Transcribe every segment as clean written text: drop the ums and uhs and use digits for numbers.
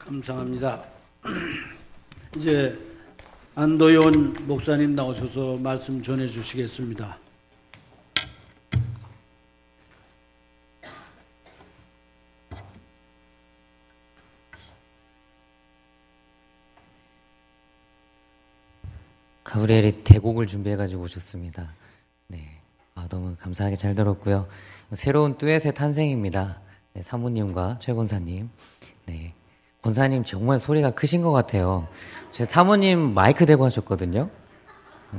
감사합니다. 이제 안도현 목사님 나오셔서 말씀 전해 주시겠습니다. 가브리엘이 대곡을 준비해가지고 오셨습니다. 네, 너무 감사하게 잘 들었고요. 새로운 듀엣의 탄생입니다. 네, 사모님과 최 권사님. 네, 권사님 정말 소리가 크신 것 같아요. 제 사모님 마이크 대고 하셨거든요.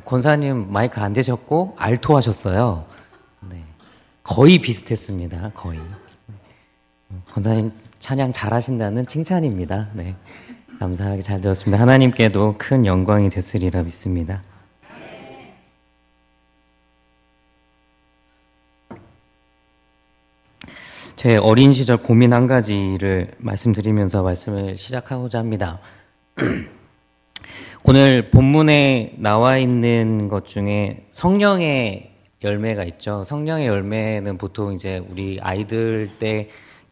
권사님 마이크 안 대셨고 알토 하셨어요. 네, 거의 비슷했습니다. 거의. 권사님 찬양 잘하신다는 칭찬입니다. 네. 감사하게 잘 들었습니다. 하나님께도 큰 영광이 됐으리라 믿습니다. 제 어린 시절 고민 한 가지를 말씀드리면서 말씀을 시작하고자 합니다. 오늘 본문에 나와 있는 것 중에 성령의 열매가 있죠. 성령의 열매는 보통 이제 우리 아이들 때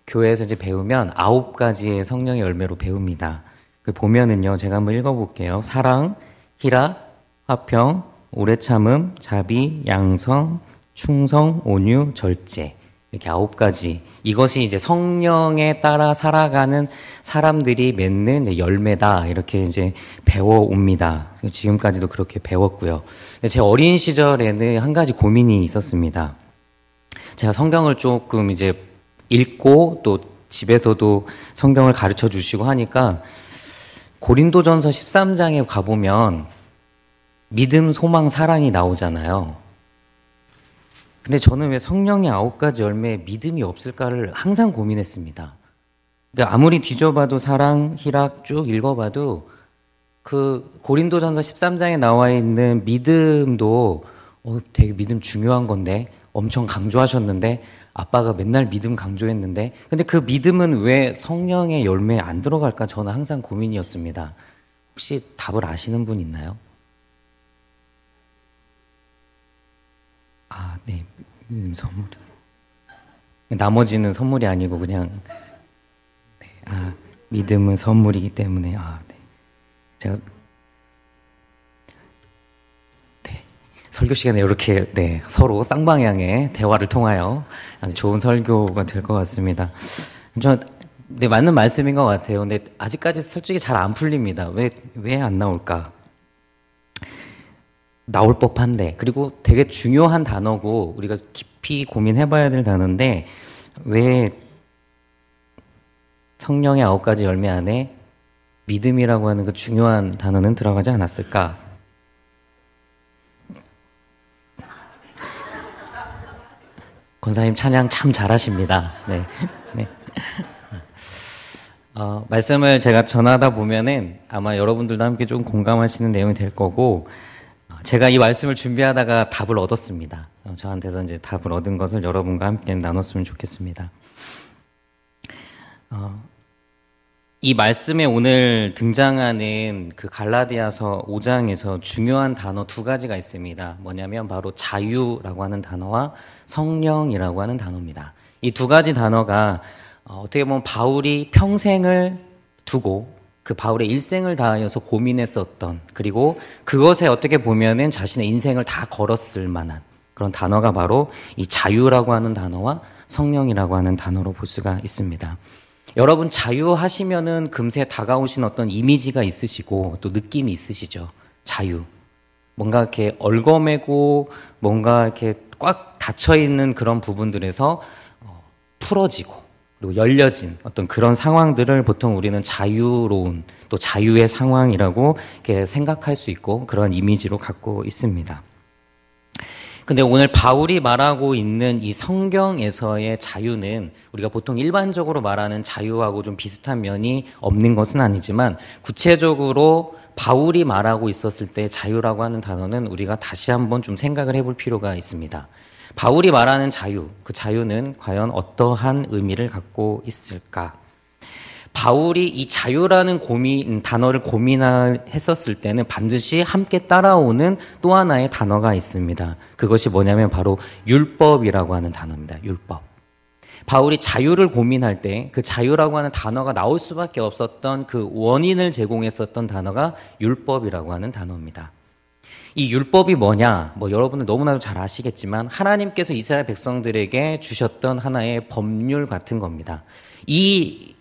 교회에서 이제 배우면 9가지의 성령의 열매로 배웁니다. 그 보면은요, 제가 한번 읽어볼게요. 사랑, 희락, 화평, 오래 참음, 자비, 양성, 충성, 온유, 절제. 이렇게 9가지. 이것이 이제 성령에 따라 살아가는 사람들이 맺는 열매다. 이렇게 이제 배워옵니다. 지금까지도 그렇게 배웠고요. 근데 제 어린 시절에는 한 가지 고민이 있었습니다. 제가 성경을 조금 이제 읽고 또 집에서도 성경을 가르쳐 주시고 하니까 고린도전서 13장에 가보면 믿음, 소망, 사랑이 나오잖아요. 근데 저는 왜 성령의 9가지 열매에 믿음이 없을까를 항상 고민했습니다. 그러니까 아무리 뒤져봐도 사랑, 희락 쭉 읽어봐도 그 고린도전서 13장에 나와 있는 믿음도 되게 믿음 중요한 건데 엄청 강조하셨는데 아빠가 맨날 믿음 강조했는데 근데 그 믿음은 왜 성령의 열매에 안 들어갈까 저는 항상 고민이었습니다. 혹시 답을 아시는 분 있나요? 네. 선물. 나머지는 선물이 아니고 그냥 네. 믿음은 선물이기 때문에 네. 제가 설교 시간에 이렇게 서로 쌍방향의 대화를 통하여 아주 좋은 설교가 될 것 같습니다. 맞는 말씀인 것 같아요. 근데 아직까지 솔직히 잘 안 풀립니다. 왜 안 나올까? 나올 법한데, 그리고 되게 중요한 단어고 우리가 깊이 고민해봐야 될 단어인데 왜 성령의 9가지 열매 안에 믿음이라고 하는 그 중요한 단어는 들어가지 않았을까? 권사님 찬양 참 잘하십니다. 네. 말씀을 제가 전하다 보면은 아마 여러분들도 함께 좀 공감하시는 내용이 될 거고, 제가 이 말씀을 준비하다가 답을 얻었습니다. 저한테서 이제 답을 얻은 것을 여러분과 함께 나눴으면 좋겠습니다. 이 말씀에 오늘 등장하는 그 갈라디아서 5장에서 중요한 단어 2가지가 있습니다. 뭐냐면 바로 자유라고 하는 단어와 성령이라고 하는 단어입니다. 이 2가지 단어가 어떻게 보면 바울이 평생을 두고 그 바울의 일생을 다하여서 고민했었던, 그리고 그것에 어떻게 보면은 자신의 인생을 다 걸었을 만한 그런 단어가 바로 이 자유라고 하는 단어와 성령이라고 하는 단어로 볼 수가 있습니다. 여러분 자유하시면은 금세 다가오신 어떤 이미지가 있으시고 또 느낌이 있으시죠? 자유. 뭔가 이렇게 얽어매고 뭔가 이렇게 꽉 닫혀있는 그런 부분들에서 풀어지고 그리고 열려진 어떤 그런 상황들을 보통 우리는 자유로운 또 자유의 상황이라고 이렇게 생각할 수 있고 그런 이미지로 갖고 있습니다. 근데 오늘 바울이 말하고 있는 이 성경에서의 자유는 우리가 보통 일반적으로 말하는 자유하고 좀 비슷한 면이 없는 것은 아니지만 구체적으로 바울이 말하고 있었을 때 자유라고 하는 단어는 우리가 다시 한번 좀 생각을 해볼 필요가 있습니다. 바울이 말하는 자유, 그 자유는 과연 어떠한 의미를 갖고 있을까? 바울이 이 자유라는 단어를 고민했었을 때는 반드시 함께 따라오는 또 하나의 단어가 있습니다. 그것이 뭐냐면 바로 율법이라고 하는 단어입니다. 율법. 바울이 자유를 고민할 때 그 자유라고 하는 단어가 나올 수밖에 없었던 그 원인을 제공했었던 단어가 율법이라고 하는 단어입니다. 이 율법이 뭐냐? 여러분은 너무나도 잘 아시겠지만 하나님께서 이스라엘 백성들에게 주셨던 하나의 법률 같은 겁니다. 이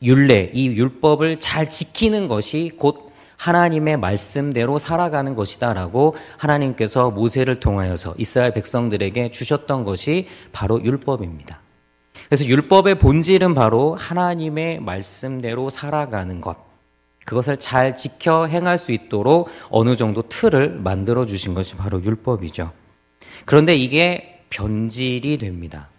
율례, 이 율법을 잘 지키는 것이 곧 하나님의 말씀대로 살아가는 것이다라고 하나님께서 모세를 통하여서 이스라엘 백성들에게 주셨던 것이 바로 율법입니다. 그래서 율법의 본질은 바로 하나님의 말씀대로 살아가는 것, 그것을 잘 지켜 행할 수 있도록 어느 정도 틀을 만들어 주신 것이 바로 율법이죠. 그런데 이게 변질이 됩니다.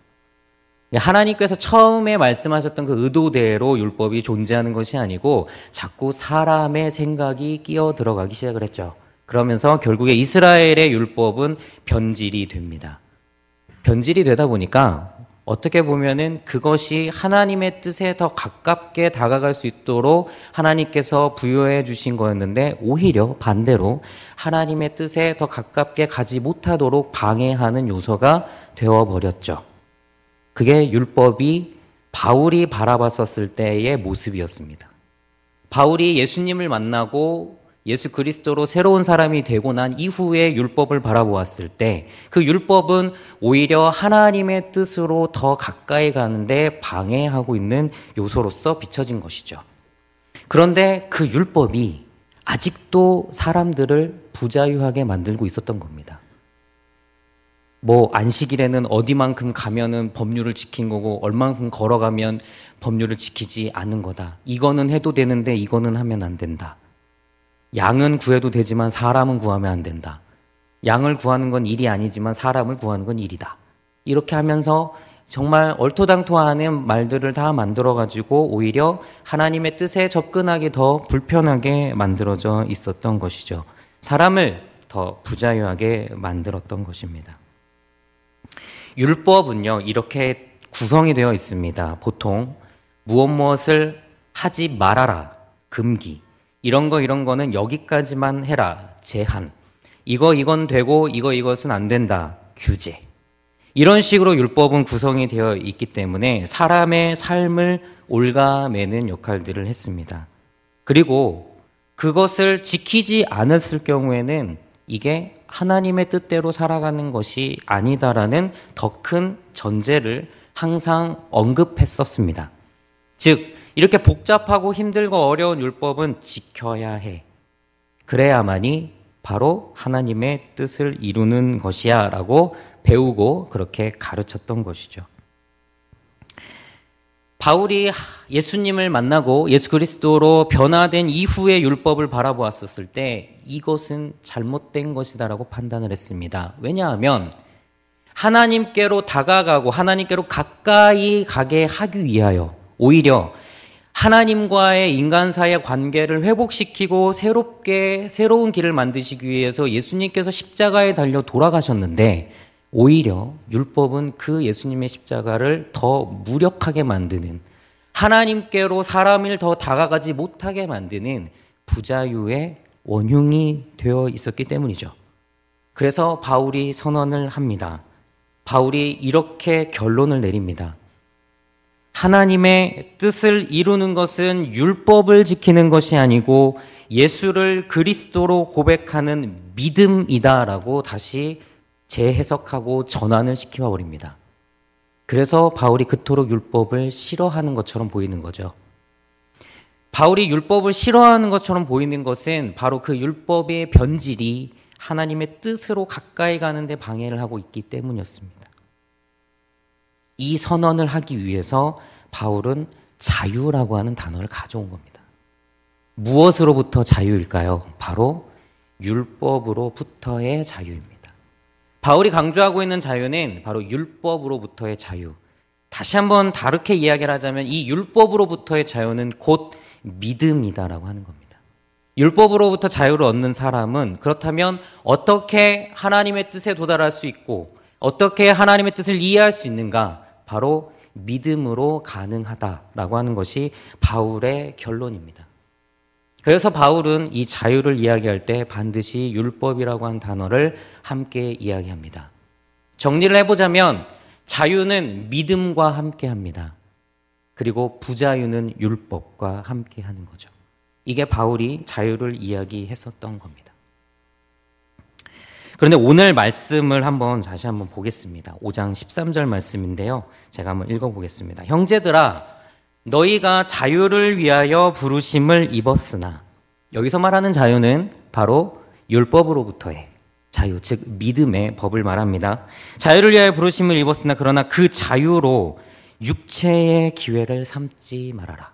하나님께서 처음에 말씀하셨던 그 의도대로 율법이 존재하는 것이 아니고 자꾸 사람의 생각이 끼어 들어가기 시작을 했죠. 그러면서 결국에 이스라엘의 율법은 변질이 됩니다. 변질이 되다 보니까 어떻게 보면은 그것이 하나님의 뜻에 더 가깝게 다가갈 수 있도록 하나님께서 부여해 주신 거였는데 오히려 반대로 하나님의 뜻에 더 가깝게 가지 못하도록 방해하는 요소가 되어버렸죠. 그게 율법이 바울이 바라봤었을 때의 모습이었습니다. 바울이 예수님을 만나고 예수 그리스도로 새로운 사람이 되고 난 이후에 율법을 바라보았을 때 그 율법은 오히려 하나님의 뜻으로 더 가까이 가는데 방해하고 있는 요소로서 비춰진 것이죠. 그런데 그 율법이 아직도 사람들을 부자유하게 만들고 있었던 겁니다. 안식일에는 어디만큼 가면은 법률을 지킨 거고 얼만큼 걸어가면 법률을 지키지 않은 거다. 이거는 해도 되는데 이거는 하면 안 된다. 양은 구해도 되지만 사람은 구하면 안 된다. 양을 구하는 건 일이 아니지만 사람을 구하는 건 일이다. 이렇게 하면서 정말 얼토당토하는 말들을 다 만들어가지고 오히려 하나님의 뜻에 접근하기 더 불편하게 만들어져 있었던 것이죠. 사람을 더 부자유하게 만들었던 것입니다. 율법은요, 이렇게 구성이 되어 있습니다. 보통 무엇을 하지 말아라, 금기. 이런 거는 여기까지만 해라, 제한. 이건 되고 이것은 안 된다, 규제. 이런 식으로 율법은 구성이 되어 있기 때문에 사람의 삶을 옭아매는 역할들을 했습니다. 그리고 그것을 지키지 않았을 경우에는 이게 하나님의 뜻대로 살아가는 것이 아니다라는 더 큰 전제를 항상 언급했었습니다. 즉, 이렇게 복잡하고 힘들고 어려운 율법은 지켜야 해. 그래야만이 바로 하나님의 뜻을 이루는 것이야 라고 배우고 그렇게 가르쳤던 것이죠. 바울이 예수님을 만나고 예수 그리스도로 변화된 이후의 율법을 바라보았었을 때 이것은 잘못된 것이다라고 판단을 했습니다. 왜냐하면 하나님께로 다가가고 하나님께로 가까이 가게 하기 위하여 오히려 하나님과의 인간 사이의 관계를 회복시키고 새로운 길을 만드시기 위해서 예수님께서 십자가에 달려 돌아가셨는데 오히려 율법은 그 예수님의 십자가를 더 무력하게 만드는, 하나님께로 사람을 더 다가가지 못하게 만드는 부자유의 원흉이 되어 있었기 때문이죠. 그래서 바울이 선언을 합니다. 바울이 이렇게 결론을 내립니다. 하나님의 뜻을 이루는 것은 율법을 지키는 것이 아니고 예수를 그리스도로 고백하는 믿음이다라고 다시 재해석하고 전환을 시켜버립니다. 그래서 바울이 그토록 율법을 싫어하는 것처럼 보이는 거죠. 바울이 율법을 싫어하는 것처럼 보이는 것은 바로 그 율법의 변질이 하나님의 뜻으로 가까이 가는데 방해를 하고 있기 때문이었습니다. 이 선언을 하기 위해서 바울은 자유라고 하는 단어를 가져온 겁니다. 무엇으로부터 자유일까요? 바로 율법으로부터의 자유입니다. 바울이 강조하고 있는 자유는 바로 율법으로부터의 자유. 다시 한번 다르게 이야기를 하자면 이 율법으로부터의 자유는 곧 믿음이다라고 하는 겁니다. 율법으로부터 자유를 얻는 사람은 그렇다면 어떻게 하나님의 뜻에 도달할 수 있고 어떻게 하나님의 뜻을 이해할 수 있는가? 바로 믿음으로 가능하다라고 하는 것이 바울의 결론입니다. 그래서 바울은 이 자유를 이야기할 때 반드시 율법이라고 하는 단어를 함께 이야기합니다. 정리를 해보자면 자유는 믿음과 함께 합니다. 그리고 부자유는 율법과 함께 하는 거죠. 이게 바울이 자유를 이야기했었던 겁니다. 그런데 오늘 말씀을 다시 한번 보겠습니다. 5장 13절 말씀인데요. 제가 한번 읽어보겠습니다. 형제들아, 너희가 자유를 위하여 부르심을 입었으나, 여기서 말하는 자유는 바로 율법으로부터의 자유, 즉 믿음의 법을 말합니다. 자유를 위하여 부르심을 입었으나 그러나 그 자유로 육체의 기회를 삼지 말아라.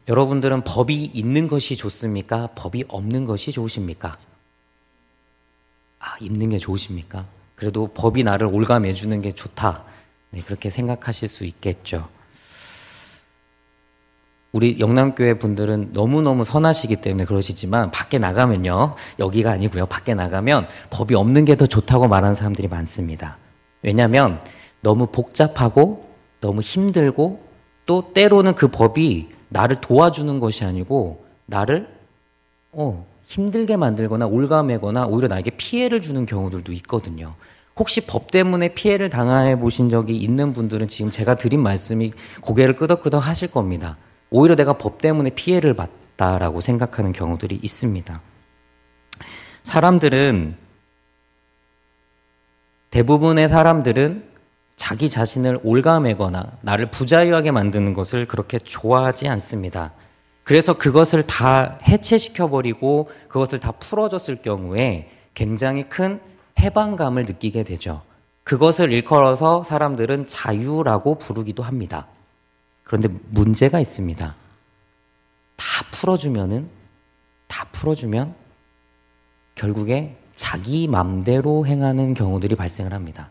여러분들은 법이 있는 것이 좋습니까? 법이 없는 것이 좋으십니까? 있는 게 좋으십니까? 그래도 법이 나를 올가매주는 게 좋다. 네, 그렇게 생각하실 수 있겠죠. 우리 영남교회 분들은 너무너무 선하시기 때문에 그러시지만 밖에 나가면요. 여기가 아니고요. 밖에 나가면 법이 없는 게 더 좋다고 말하는 사람들이 많습니다. 왜냐하면 너무 복잡하고 너무 힘들고 또 때로는 그 법이 나를 도와주는 것이 아니고 나를 힘들게 만들거나 올가매거나 오히려 나에게 피해를 주는 경우들도 있거든요. 혹시 법 때문에 피해를 당해 보신 적이 있는 분들은 지금 제가 드린 말씀이 고개를 끄덕끄덕 하실 겁니다. 오히려 내가 법 때문에 피해를 봤다라고 생각하는 경우들이 있습니다. 대부분의 사람들은 자기 자신을 올가매거나 나를 부자유하게 만드는 것을 그렇게 좋아하지 않습니다. 그래서 그것을 다 해체시켜버리고 그것을 다 풀어줬을 경우에 굉장히 큰 해방감을 느끼게 되죠. 그것을 일컬어서 사람들은 자유라고 부르기도 합니다. 그런데 문제가 있습니다. 다 풀어주면 결국에 자기 맘대로 행하는 경우들이 발생을 합니다.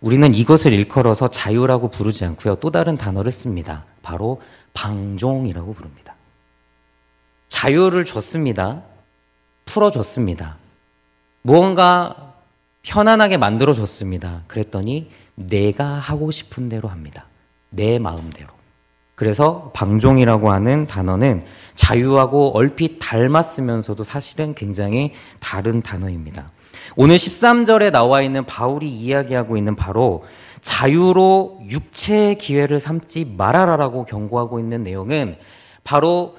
우리는 이것을 일컬어서 자유라고 부르지 않고요. 또 다른 단어를 씁니다. 바로 방종이라고 부릅니다. 자유를 줬습니다. 풀어줬습니다. 무언가 편안하게 만들어줬습니다. 그랬더니 내가 하고 싶은 대로 합니다. 내 마음대로. 그래서 방종이라고 하는 단어는 자유하고 얼핏 닮았으면서도 사실은 굉장히 다른 단어입니다. 오늘 13절에 나와 있는 바울이 이야기하고 있는 바로 자유로 육체의 기회를 삼지 말아라라고 경고하고 있는 내용은 바로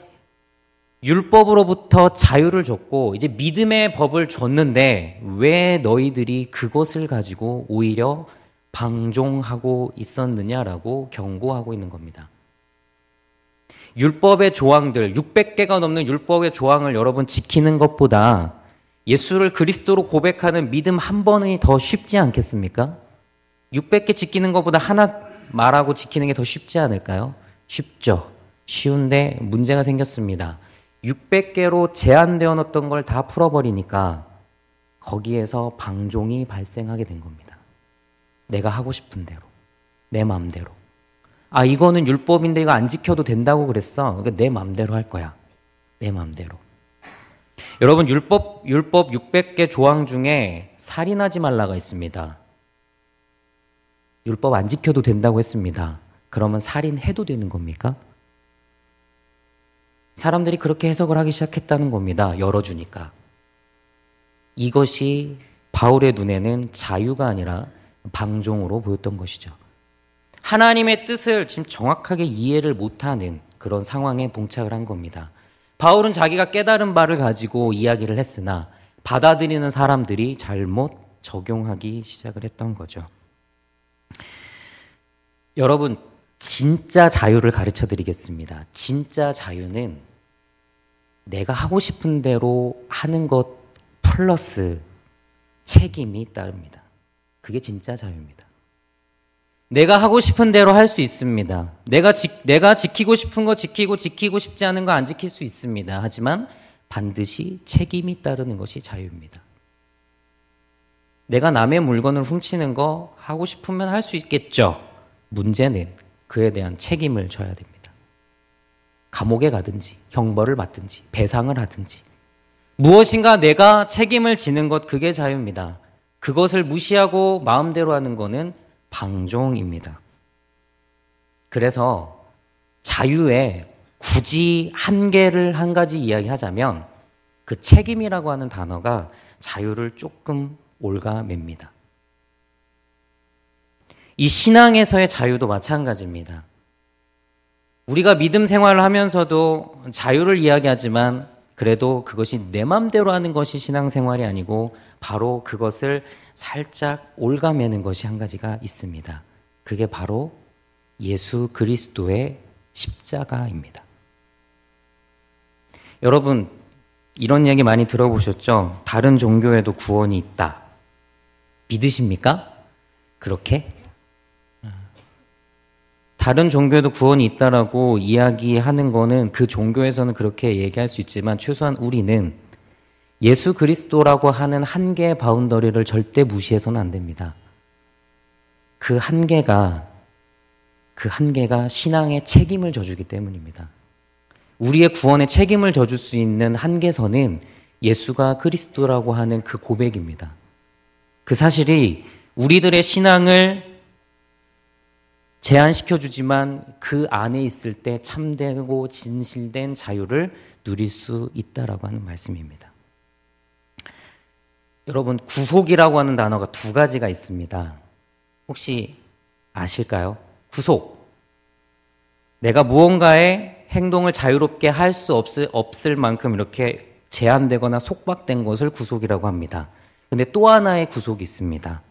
율법으로부터 자유를 줬고 이제 믿음의 법을 줬는데 왜 너희들이 그것을 가지고 오히려 방종하고 있었느냐라고 경고하고 있는 겁니다. 율법의 조항들, 600개가 넘는 율법의 조항을 여러분 지키는 것보다 예수를 그리스도로 고백하는 믿음 한 번이 더 쉽지 않겠습니까? 600개 지키는 것보다 하나 말하고 지키는 게 더 쉽지 않을까요? 쉽죠. 쉬운데 문제가 생겼습니다. 600개로 제한되어 놓았던 걸 다 풀어버리니까 거기에서 방종이 발생하게 된 겁니다. 내가 하고 싶은 대로, 내 마음대로. 이거는 율법인데 이거 안 지켜도 된다고 그랬어. 그러니까 내 마음대로 할 거야. 내 마음대로. 여러분 율법 600개 조항 중에 살인하지 말라가 있습니다. 율법 안 지켜도 된다고 했습니다. 그러면 살인해도 되는 겁니까? 사람들이 그렇게 해석을 하기 시작했다는 겁니다. 열어주니까. 이것이 바울의 눈에는 자유가 아니라 방종으로 보였던 것이죠. 하나님의 뜻을 지금 정확하게 이해를 못하는 그런 상황에 봉착을 한 겁니다. 바울은 자기가 깨달은 바를 가지고 이야기를 했으나 받아들이는 사람들이 잘못 적용하기 시작을 했던 거죠. 여러분, 진짜 자유를 가르쳐 드리겠습니다. 진짜 자유는 내가 하고 싶은 대로 하는 것 플러스 책임이 따릅니다. 그게 진짜 자유입니다. 내가 하고 싶은 대로 할 수 있습니다. 내가 지키고 싶은 거 지키고 싶지 않은 거 안 지킬 수 있습니다. 하지만 반드시 책임이 따르는 것이 자유입니다. 내가 남의 물건을 훔치는 거 하고 싶으면 할 수 있겠죠. 문제는 그에 대한 책임을 져야 됩니다. 감옥에 가든지 형벌을 받든지 배상을 하든지 무엇인가 내가 책임을 지는 것, 그게 자유입니다. 그것을 무시하고 마음대로 하는 거는 방종입니다. 그래서 자유에 굳이 한계를 한 가지 이야기하자면 그 책임이라고 하는 단어가 자유를 조금 올가맵니다. 이 신앙에서의 자유도 마찬가지입니다. 우리가 믿음 생활을 하면서도 자유를 이야기하지만 그래도 그것이 내 맘대로 하는 것이 신앙생활이 아니고 바로 그것을 살짝 올가매는 것이 한 가지가 있습니다. 그게 바로 예수 그리스도의 십자가입니다. 여러분, 이런 얘기 많이 들어보셨죠? 다른 종교에도 구원이 있다. 믿으십니까? 그렇게? 다른 종교에도 구원이 있다라고 이야기하는 거는 그 종교에서는 그렇게 얘기할 수 있지만 최소한 우리는 예수 그리스도라고 하는 한계의 바운더리를 절대 무시해서는 안 됩니다. 그 한계가 신앙의 책임을 져주기 때문입니다. 우리의 구원에 책임을 져줄 수 있는 한계선은 예수가 그리스도라고 하는 그 고백입니다. 그 사실이 우리들의 신앙을 제한시켜주지만 그 안에 있을 때 참되고 진실된 자유를 누릴 수 있다라고 하는 말씀입니다. 여러분, 구속이라고 하는 단어가 두 가지가 있습니다. 혹시 아실까요? 구속. 내가 무언가의 행동을 자유롭게 할 수 없을 만큼 이렇게 제한되거나 속박된 것을 구속이라고 합니다. 근데 또 하나의 구속이 있습니다.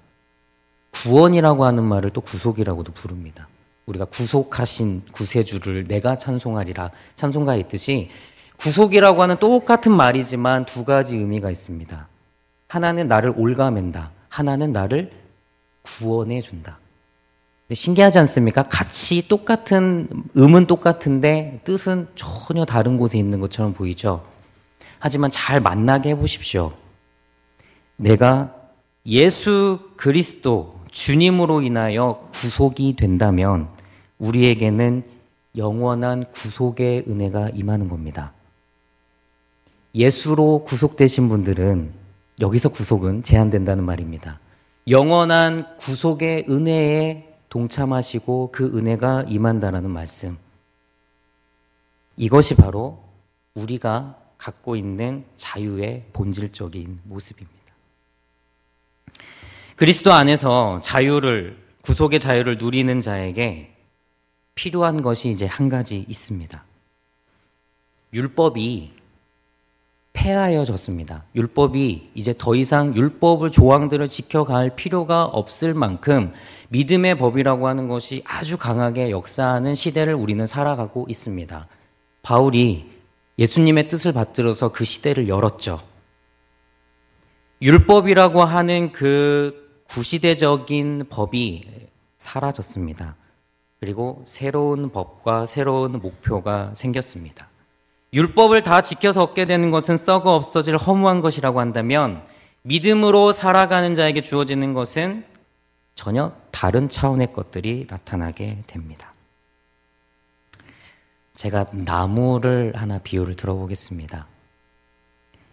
구원이라고 하는 말을 또 구속이라고도 부릅니다. 우리가 구속하신 구세주를 내가 찬송하리라 찬송가에 있듯이 구속이라고 하는 똑같은 말이지만 두 가지 의미가 있습니다. 하나는 나를 올가맨다. 하나는 나를 구원해 준다. 신기하지 않습니까? 같이 똑같은 음은 똑같은데 뜻은 전혀 다른 곳에 있는 것처럼 보이죠. 하지만 잘 만나게 해보십시오. 내가 예수 그리스도 주님으로 인하여 구속이 된다면 우리에게는 영원한 구속의 은혜가 임하는 겁니다. 예수로 구속되신 분들은 여기서 구속은 제한된다는 말입니다. 영원한 구속의 은혜에 동참하시고 그 은혜가 임한다라는 말씀. 이것이 바로 우리가 갖고 있는 자유의 본질적인 모습입니다. 그리스도 안에서 구속의 자유를 누리는 자에게 필요한 것이 이제 한 가지 있습니다. 율법이 폐하여졌습니다. 율법이 이제 더 이상 율법을 조항들을 지켜갈 필요가 없을 만큼 믿음의 법이라고 하는 것이 아주 강하게 역사하는 시대를 우리는 살아가고 있습니다. 바울이 예수님의 뜻을 받들어서 그 시대를 열었죠. 율법이라고 하는 그 구시대적인 법이 사라졌습니다. 그리고 새로운 법과 새로운 목표가 생겼습니다. 율법을 다 지켜서 얻게 되는 것은 썩어 없어질 허무한 것이라고 한다면 믿음으로 살아가는 자에게 주어지는 것은 전혀 다른 차원의 것들이 나타나게 됩니다. 제가 나무를 하나 비유를 들어보겠습니다.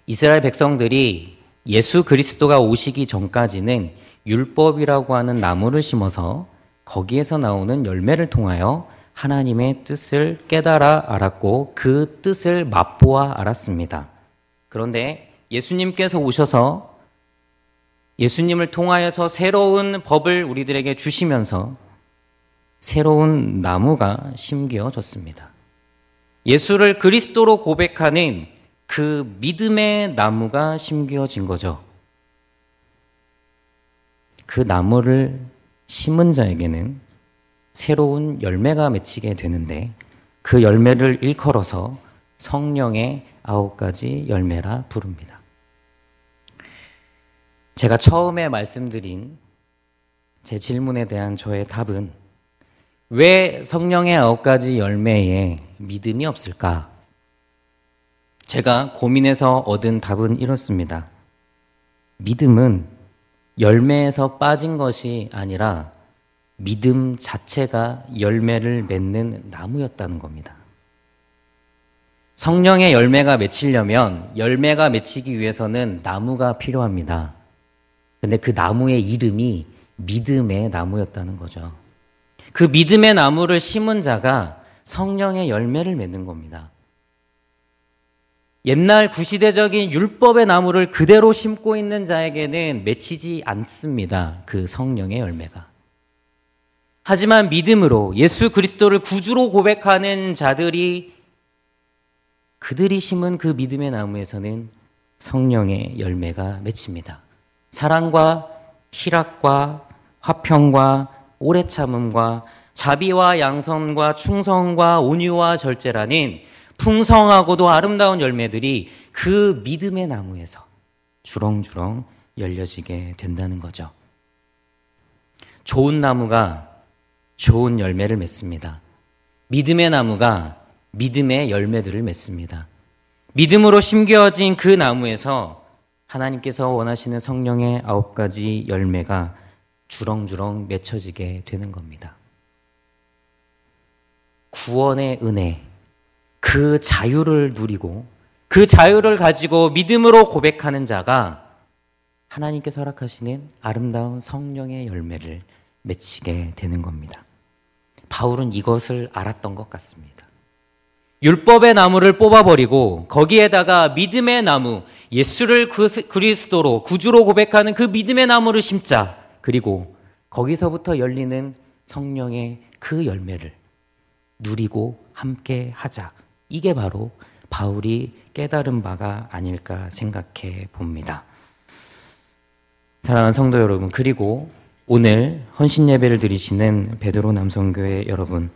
이스라엘 백성들이 예수 그리스도가 오시기 전까지는 율법이라고 하는 나무를 심어서 거기에서 나오는 열매를 통하여 하나님의 뜻을 깨달아 알았고 그 뜻을 맛보아 알았습니다. 그런데 예수님께서 오셔서 예수님을 통하여서 새로운 법을 우리들에게 주시면서 새로운 나무가 심겨졌습니다. 예수를 그리스도로 고백하는 그 믿음의 나무가 심겨진 거죠. 그 나무를 심은 자에게는 새로운 열매가 맺히게 되는데 그 열매를 일컬어서 성령의 9가지 열매라 부릅니다. 제가 처음에 말씀드린 제 질문에 대한 저의 답은 왜 성령의 9가지 열매에 믿음이 없을까? 제가 고민해서 얻은 답은 이렇습니다. 믿음은 열매에서 빠진 것이 아니라 믿음 자체가 열매를 맺는 나무였다는 겁니다. 성령의 열매가 맺히려면 열매가 맺히기 위해서는 나무가 필요합니다. 근데 그 나무의 이름이 믿음의 나무였다는 거죠. 그 믿음의 나무를 심은 자가 성령의 열매를 맺는 겁니다. 옛날 구시대적인 율법의 나무를 그대로 심고 있는 자에게는 맺히지 않습니다. 그 성령의 열매가. 하지만 믿음으로 예수 그리스도를 구주로 고백하는 자들이 그들이 심은 그 믿음의 나무에서는 성령의 열매가 맺힙니다. 사랑과 희락과 화평과 오래 참음과 자비와 양선과 충성과 온유와 절제라는 풍성하고도 아름다운 열매들이 그 믿음의 나무에서 주렁주렁 열려지게 된다는 거죠. 좋은 나무가 좋은 열매를 맺습니다. 믿음의 나무가 믿음의 열매들을 맺습니다. 믿음으로 심겨진 그 나무에서 하나님께서 원하시는 성령의 9가지 열매가 주렁주렁 맺혀지게 되는 겁니다. 구원의 은혜, 그 자유를 누리고 그 자유를 가지고 믿음으로 고백하는 자가 하나님께서 허락하시는 아름다운 성령의 열매를 맺히게 되는 겁니다. 바울은 이것을 알았던 것 같습니다. 율법의 나무를 뽑아버리고 거기에다가 믿음의 나무, 예수를 그리스도로 구주로 고백하는 그 믿음의 나무를 심자. 그리고 거기서부터 열리는 성령의 그 열매를 누리고 함께 하자. 이게 바로 바울이 깨달은 바가 아닐까 생각해 봅니다. 사랑하는 성도 여러분, 그리고 오늘 헌신 예배를 드리시는 베드로 남성교회 여러분,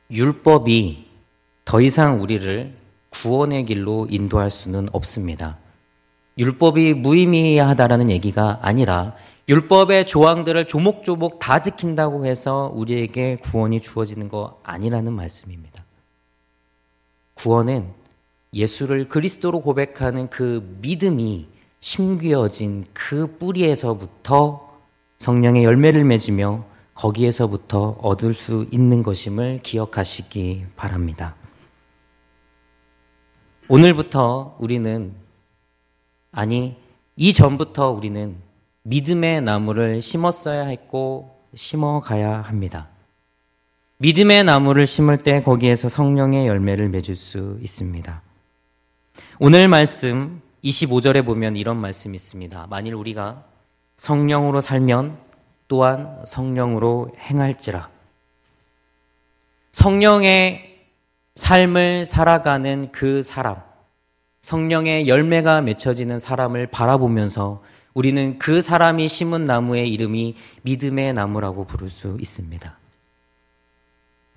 율법이 더 이상 우리를 구원의 길로 인도할 수는 없습니다. 율법이 무의미하다라는 얘기가 아니라 율법의 조항들을 조목조목 다 지킨다고 해서 우리에게 구원이 주어지는 거 아니라는 말씀입니다. 구원은 예수를 그리스도로 고백하는 그 믿음이 심귀어진 그 뿌리에서부터 성령의 열매를 맺으며 거기에서부터 얻을 수 있는 것임을 기억하시기 바랍니다. 오늘부터 우리는, 아니 이전부터 우리는 믿음의 나무를 심었어야 했고 심어가야 합니다. 믿음의 나무를 심을 때 거기에서 성령의 열매를 맺을 수 있습니다. 오늘 말씀 25절에 보면 이런 말씀이 있습니다. 만일 우리가 성령으로 살면 또한 성령으로 행할지라. 성령의 삶을 살아가는 그 사람, 성령의 열매가 맺혀지는 사람을 바라보면서 우리는 그 사람이 심은 나무의 이름이 믿음의 나무라고 부를 수 있습니다.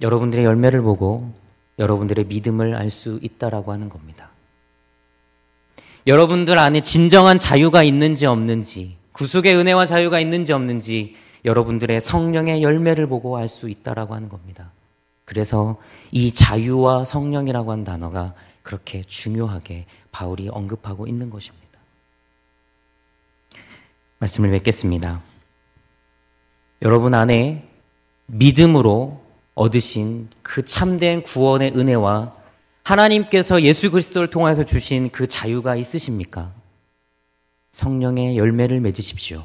여러분들의 열매를 보고 여러분들의 믿음을 알 수 있다라고 하는 겁니다. 여러분들 안에 진정한 자유가 있는지 없는지, 구속의 은혜와 자유가 있는지 없는지 여러분들의 성령의 열매를 보고 알 수 있다라고 하는 겁니다. 그래서 이 자유와 성령이라고 하는 단어가 그렇게 중요하게 바울이 언급하고 있는 것입니다. 말씀을 맺겠습니다. 여러분 안에 믿음으로 얻으신 그 참된 구원의 은혜와 하나님께서 예수 그리스도를 통해서 주신 그 자유가 있으십니까? 성령의 열매를 맺으십시오.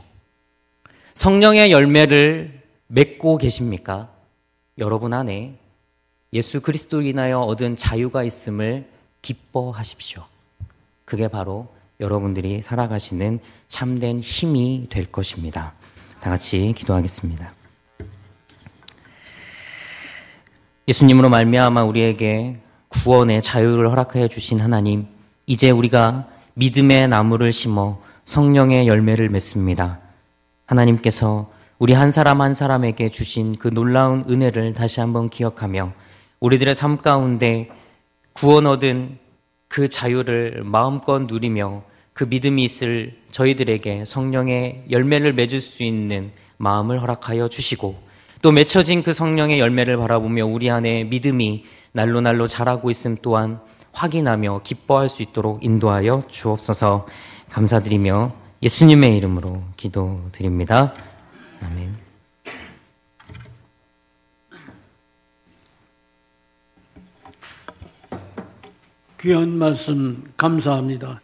성령의 열매를 맺고 계십니까? 여러분 안에 예수 그리스도로 인하여 얻은 자유가 있음을 기뻐하십시오. 그게 바로 여러분들이 살아가시는 참된 힘이 될 것입니다. 다 같이 기도하겠습니다. 예수님으로 말미암아 우리에게 구원의 자유를 허락하여 주신 하나님, 이제 우리가 믿음의 나무를 심어 성령의 열매를 맺습니다. 하나님께서 우리 한 사람 한 사람에게 주신 그 놀라운 은혜를 다시 한번 기억하며 우리들의 삶 가운데 구원 얻은 그 자유를 마음껏 누리며 그 믿음이 있을 저희들에게 성령의 열매를 맺을 수 있는 마음을 허락하여 주시고, 또 맺혀진 그 성령의 열매를 바라보며 우리 안에 믿음이 날로 날로 자라고 있음 또한 확인하며 기뻐할 수 있도록 인도하여 주옵소서. 감사드리며 예수님의 이름으로 기도드립니다. 아멘. 귀한 말씀 감사합니다.